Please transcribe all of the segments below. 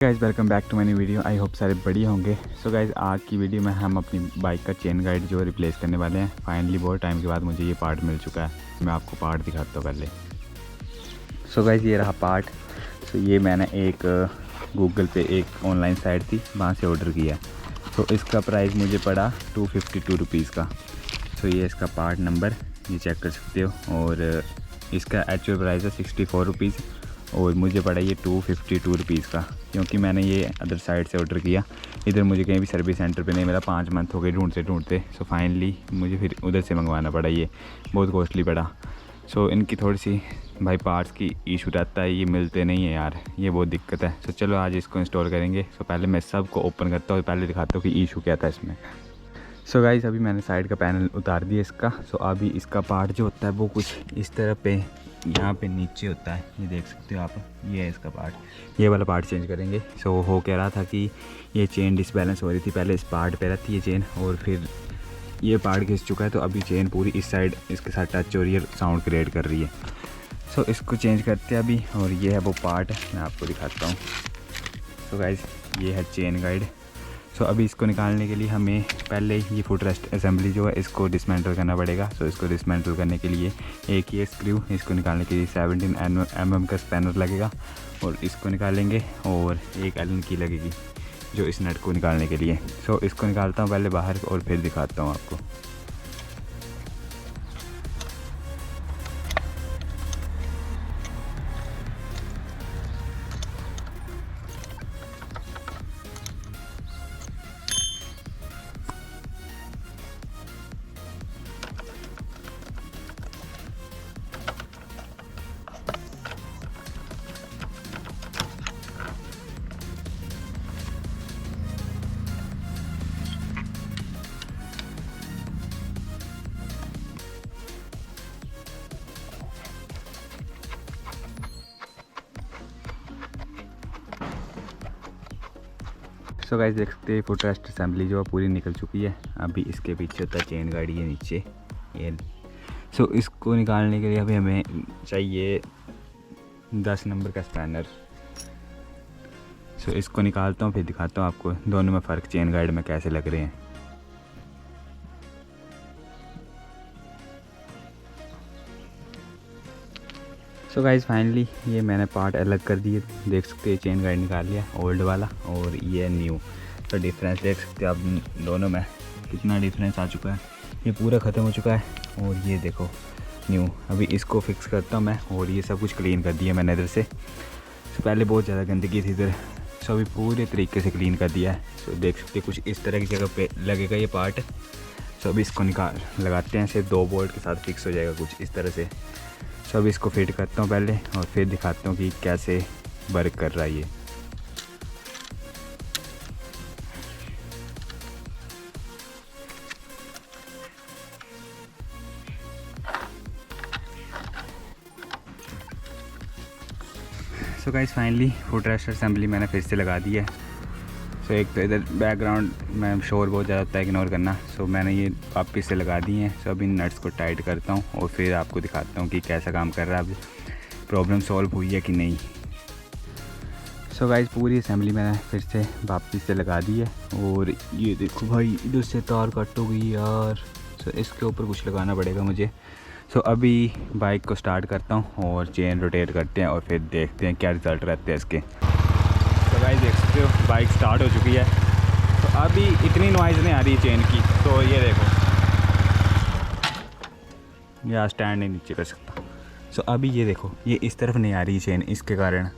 Guys welcome back to many video. I hope सारे बढ़िया होंगे। सो गाइज़ आज की वीडियो में हम अपनी बाइक का चेन गाइड जो रिप्लेस करने वाले हैं। फाइनली बहुत टाइम के बाद मुझे ये पार्ट मिल चुका है। मैं आपको पार्ट दिखाता हूँ पहले। सो गाइज़ ये रहा पार्ट। सो ये मैंने एक गूगल पे एक ऑनलाइन साइट थी, वहाँ से ऑर्डर किया। तो इसका प्राइस मुझे पड़ा 252 रुपीज़ का। सो ये इसका पार्ट नंबर ये चेक कर सकते हो। और इसका एक्चुअल प्राइस है 64 रुपीज़ और मुझे पड़ा ये 252 रुपीज़ का, क्योंकि मैंने ये अदर साइड से ऑर्डर किया। इधर मुझे कहीं भी सर्विस सेंटर पे नहीं मिला। 5 मंथ हो गए ढूंढते ढूंढते। सो फाइनली मुझे फिर उधर से मंगवाना पड़ा। ये बहुत कॉस्टली पड़ा। सो इनकी थोड़ी सी भाई पार्ट्स की इशू रहता है, ये मिलते नहीं है यार, ये बहुत दिक्कत है। सो चलो आज इसको इंस्टॉल करेंगे। सो पहले मैं सबको ओपन करता हूँ, पहले दिखाता हूँ कि इशू क्या था इसमें। सो गाइस अभी मैंने साइड का पैनल उतार दिया इसका। सो अभी इसका पार्ट जो होता है वो कुछ इस तरह पे यहाँ पे नीचे होता है, ये देख सकते हो आप। ये है इसका पार्ट, ये वाला पार्ट चेंज करेंगे। सो हो कह रहा था कि ये चेन डिसबैलेंस हो रही थी, पहले इस पार्ट पे रहती है चेन और फिर ये पार्ट घिस चुका है। तो अभी चेन पूरी इस साइड इसके साथ टच हो रही है, साउंड क्रिएट कर रही है। सो इसको चेंज करते हैं अभी। और ये है वो पार्ट, मैं आपको दिखाता हूँ। सो गाइस ये है चेन गाइड। सो अभी इसको निकालने के लिए हमें पहले ये फुट रेस्ट असेंबली जो है इसको डिसमेंटल करना पड़ेगा। सो इसको डिसमेंटल करने के लिए एक ये स्क्रू, इसको निकालने के लिए 17 mm का स्पैनर लगेगा और इसको निकालेंगे। और एक एलन की लगेगी जो इस नट को निकालने के लिए। सो इसको निकालता हूँ पहले बाहर और फिर दिखाता हूँ आपको। सो गाइस देख सकते हैं फुट रेस्ट असेंबली जो है पूरी निकल चुकी है। अभी इसके पीछे होता है चेन गाड़ी, ये नीचे ये। सो इसको निकालने के लिए अभी हमें चाहिए 10 नंबर का स्पैनर। सो इसको निकालता हूँ फिर दिखाता हूँ आपको दोनों में फ़र्क चेन गाइड में कैसे लग रहे हैं। सो गाइस फाइनली ये मैंने पार्ट अलग कर दिए, देख सकते हैं चेन गाइड निकाल लिया ओल्ड वाला और ये न्यू। तो डिफरेंस देख सकते हैं आप दोनों में कितना डिफरेंस आ चुका है। ये पूरा ख़त्म हो चुका है और ये देखो न्यू। अभी इसको फिक्स करता हूँ मैं। और ये सब कुछ क्लीन कर दिया मैंने इधर से। तो पहले बहुत ज़्यादा गंदगी थी इधर, सो अभी पूरे तरीके से क्लीन कर दिया है। सो देख सकते हैं कुछ इस तरह की जगह पे लगेगा ये पार्ट। सो अभी इसको लगाते हैं, सिर्फ 2 बोल्ट के साथ फिक्स हो जाएगा कुछ इस तरह से। सो अभी इसको फिट करता हूँ पहले और फिर दिखाता हूँ कि कैसे वर्क कर रहा है ये। So guys finally foot rest assembly मैंने फिर से लगा दी है। सो एक तो इधर बैकग्राउंड में शोर बहुत ज़्यादा होता है, इग्नोर करना। सो मैंने ये वापस से लगा दी हैं। सो अभी नट्स को टाइट करता हूँ और फिर आपको दिखाता हूँ कि कैसा काम कर रहा है, अब प्रॉब्लम सॉल्व हुई है कि नहीं। सो गाइस पूरी असेंबली मैंने फिर से वापस से लगा दी है। और ये देखो भाई इधर से तार कट हो गई यार। सो इसके ऊपर कुछ लगाना पड़ेगा मुझे। सो अभी बाइक को स्टार्ट करता हूँ और चेन रोटेट करते हैं और फिर देखते हैं क्या रिज़ल्ट रहते हैं इसके। तो गाइस देख सकते हो बाइक स्टार्ट हो चुकी है। तो अभी इतनी नॉइज़ नहीं आ रही चेन की। तो ये देखो यहाँ स्टैंड नहीं नीचे कर सकता। सो अभी ये देखो ये इस तरफ नहीं आ रही चेन, इसके कारण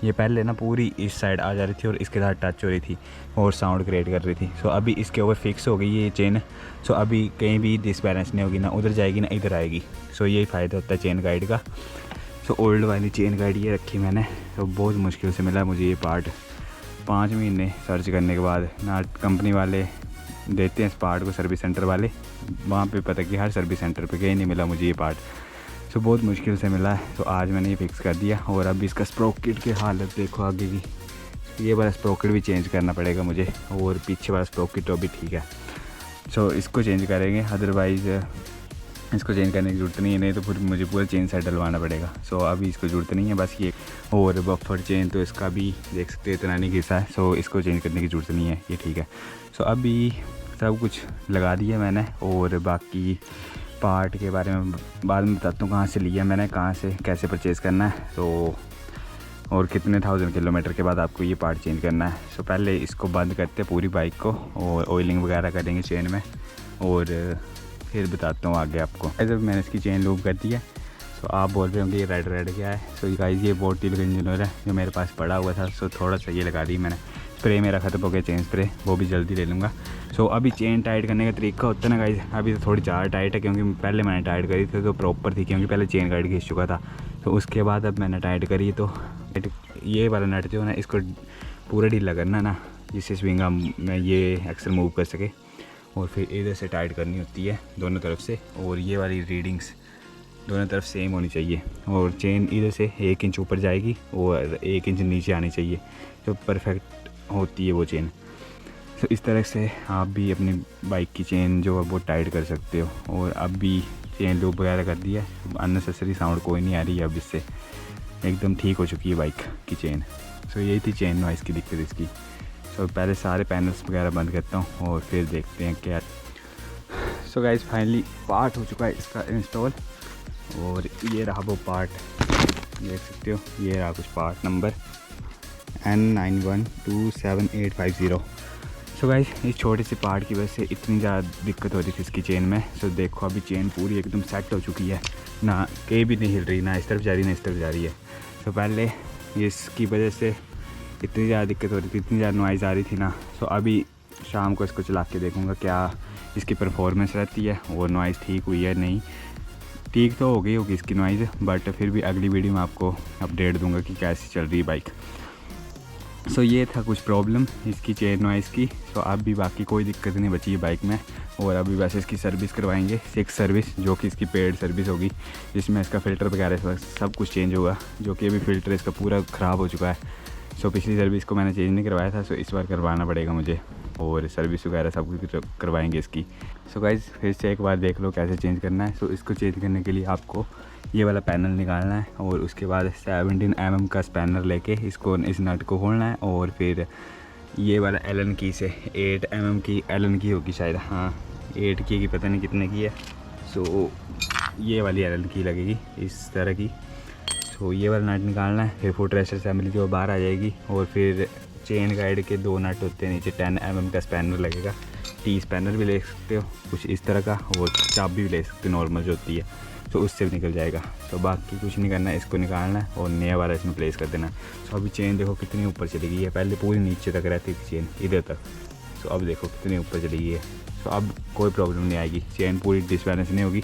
ये पहले ना पूरी इस साइड आ जा रही थी और इसके साथ टच हो रही थी और साउंड क्रिएट कर रही थी। सो अभी इसके ऊपर फिक्स हो गई ये चेन। सो अभी कहीं भी डिसबैलेंस नहीं होगी, ना उधर जाएगी ना इधर आएगी। सो यही फ़ायदा होता है चेन गाइड का। सो ओल्ड वाली चेन गाइड ये रखी मैंने। तो बहुत मुश्किल से मिला मुझे ये पार्ट। 5 महीने सर्च करने के बाद ना कंपनी वाले देते हैं इस पार्ट को, सर्विस सेंटर वाले। वहाँ पे पता कि हर सर्विस सेंटर पे कहीं नहीं मिला मुझे ये पार्ट। सो बहुत मुश्किल से मिला है। तो आज मैंने ये फिक्स कर दिया। और अभी इसका स्प्रोकेट की हालत देखो आगे की। ये वाला स्प्रोकेट भी चेंज करना पड़ेगा मुझे और पीछे वाला स्प्रोकेट तो भी ठीक है। सो इसको चेंज करेंगे, अदरवाइज़ इसको चेंज करने की ज़रूरत नहीं है, नहीं तो फिर मुझे पूरा चेन सेट डलवाना पड़ेगा। सो अभी इसको ज़रूरत नहीं है बस ये। और बफर चेन तो इसका भी देख सकते हैं इतना नहीं घिसा है, सो इसको चेंज करने की ज़रूरत नहीं है, ये ठीक है। सो अभी सब कुछ लगा दिया मैंने, और बाकी पार्ट के बारे में बाद में बताता हूँ कहाँ से लिया मैंने, कहाँ से कैसे परचेज़ करना है, तो और कितने 1000 किलोमीटर के बाद आपको ये पार्ट चेंज करना है। सो पहले इसको बंद करते हैं पूरी बाइक को, और ऑयलिंग वगैरह करेंगे चेन में, और फिर बताता हूँ आगे आपको। जब मैंने इसकी चेन लूप कर दी है, तो आप बोल रहे होंगे ये रेड क्या है। सो गाइस ये बोटिल का इंजन ऑयल है जो मेरे पास पड़ा हुआ था, सो थोड़ा सा ये लगा दी मैंने। स्प्रे मेरा ख़त्म हो गया, चेन स्प्रे, वो भी जल्दी ले लूँगा। सो अभी चेन टाइट करने का तरीका होता है ना गाइस, अभी तो थोड़ी ज़्यादा टाइट है क्योंकि पहले मैंने टाइट करी थी तो प्रॉपर थी, क्योंकि पहले चेन गाइड खींच चुका था। तो उसके बाद अब मैंने टाइट करी, तो ये वाला नट जो है ना इसको पूरा ढीला करना ना, जिससे स्विंग में ये एक्सल मूव कर सके, और फिर इधर से टाइट करनी होती है दोनों तरफ से। और ये वाली रीडिंग्स दोनों तरफ सेम होनी चाहिए, और चेन इधर से 1 इंच ऊपर जाएगी और 1 इंच नीचे आनी चाहिए, तो परफेक्ट होती है वो चेन। तो इस तरह से आप भी अपनी बाइक की चेन जो है वो टाइट कर सकते हो। और अब भी चेन लूप वगैरह कर दिया, अननेसेसरी साउंड कोई नहीं आ रही है अब, इससे एकदम ठीक हो चुकी है बाइक की चेन। सो यही थी चेन नॉइस की दिक्कत इसकी। सो पहले सारे पैनल्स वगैरह बंद करता हूँ और फिर देखते हैं क्या। सो गाइस फाइनली पार्ट हो चुका है इसका इंस्टॉल, और ये रहा वो पार्ट, देख सकते हो ये रहा कुछ part number N912780। So guys इस छोटे से पार्ट की वजह से इतनी ज़्यादा दिक्कत हो रही थी इसकी चेन में। सो देखो अभी चेन पूरी एकदम सेट हो चुकी है, ना कहीं भी नहीं हिल रही, ना इस तरफ जा रही ना इस तरफ जा रही है। सो पहले इसकी वजह से इतनी ज़्यादा दिक्कत हो रही थी, इतनी ज़्यादा नॉइज़ आ रही थी ना। सो अभी शाम को इसको चला के देखूँगा क्या इसकी परफॉर्मेंस रहती है, और नॉइज़ ठीक हुई है नहीं। ठीक तो हो गई होगी इसकी नॉइज़, बट फिर भी अगली वीडियो में आपको अपडेट दूंगा कि कैसी चल रही है बाइक। सो ये था कुछ प्रॉब्लम इसकी चेन नॉइज़ की। सो अब भी बाकी कोई दिक्कत नहीं बची है बाइक में, और अभी वैसे इसकी सर्विस करवाएंगे 6 सर्विस, जो कि इसकी पेड सर्विस होगी, जिसमें इसका फ़िल्टर वगैरह सब कुछ चेंज होगा, जो कि अभी फ़िल्टर इसका पूरा ख़राब हो चुका है। सो पिछली सर्विस को मैंने चेंज नहीं करवाया था, सो इस बार करवाना पड़ेगा मुझे, और सर्विस वगैरह सब कुछ करवाएंगे इसकी। सो गाइज़ फिर से एक बार देख लो कैसे चेंज करना है। सो इसको चेंज करने के लिए आपको ये वाला पैनल निकालना है, और उसके बाद 17 mm का स्पैनर लेके इसको इस नट को खोलना है, और फिर ये वाला एलन की से 8 mm की एलन की होगी शायद, हाँ 8 की पता नहीं कितने की है। सो ये वाली एलन की लगेगी इस तरह की। सो ये वाला नट निकालना है, फिर फुट रेस्ट असेंबली जो बाहर आ जाएगी, और फिर चेन गाइड के 2 नट होते हैं नीचे, 10 mm का स्पैनर लगेगा। टी स्पैनर भी ले सकते हो कुछ इस तरह का, और चाबी भी ले सकते हो नॉर्मल जो होती है, तो उससे भी निकल जाएगा। तो बाकी कुछ नहीं करना है, इसको निकालना है और नया वाला इसमें प्लेस कर देना है। सो अभी चेन देखो कितनी ऊपर चली गई है, पहले पूरी नीचे तक रहती थी चेन इधर तक, सो अब देखो कितनी ऊपर चली गई है। सो अब कोई प्रॉब्लम नहीं आएगी, चेन पूरी डिसबैलेंस नहीं होगी।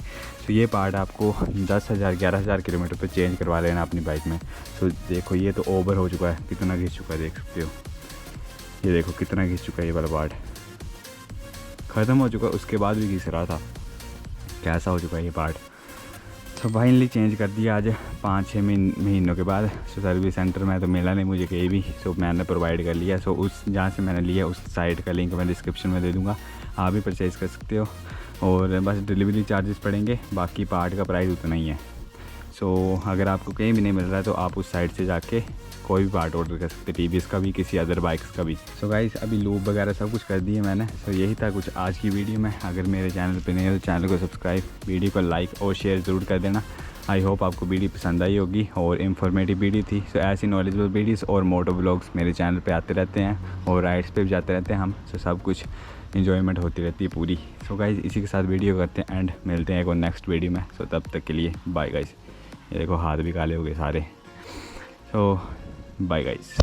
तो ये पार्ट आपको 10,000 11,000 किलोमीटर पर चेंज करवा लेना अपनी बाइक में। तो देखो ये तो ओवर हो चुका है, कितना घिस चुका है देख सकते हो, ये देखो कितना घिस चुका है, ये वाला पार्ट ख़त्म हो चुका है, उसके बाद भी घिस रहा था, कैसा हो चुका है ये पार्ट। तो फाइनली चेंज कर दिया आज 5-6 महीनों के बाद। सो सर्विस सेंटर में तो मिला नहीं मुझे कहीं भी, सो मैंने प्रोवाइड कर लिया। सो उस जहाँ से मैंने लिया उस साइट का लिंक मैं डिस्क्रिप्शन में दे दूँगा, आप भी परचेज़ कर सकते हो, और बस डिलीवरी चार्जेस पड़ेंगे, बाकी पार्ट का प्राइस उतना ही है। सो अगर आपको कहीं भी नहीं मिल रहा है तो आप उस साइट से जाके कोई भी पार्ट ऑर्डर कर सकते, टीवीएस का भी, किसी अदर बाइक्स का भी। सो गाइस अभी लूप वगैरह सब कुछ कर दिए मैंने। सो यही था कुछ आज की वीडियो में। अगर मेरे चैनल पे नहीं है तो चैनल को सब्सक्राइब, वीडियो को लाइक और शेयर ज़रूर कर देना। आई होप आपको वीडियो पसंद आई होगी और इन्फॉर्मेटिव वीडियो थी। सो ऐसी नॉलेजेबल वीडियोस और मोटो व्लॉग्स मेरे चैनल पे आते रहते हैं, और राइड्स पे भी जाते रहते हैं हम। सो सब कुछ इन्जॉयमेंट होती रहती है पूरी। सो गाइस इसी के साथ वीडियो करते हैं एंड मिलते हैं एक और नेक्स्ट वीडियो में। सो तब तक के लिए बाय गाइस। ये देखो हाथ भी काले हो गए सारे। सो बाय गाइस।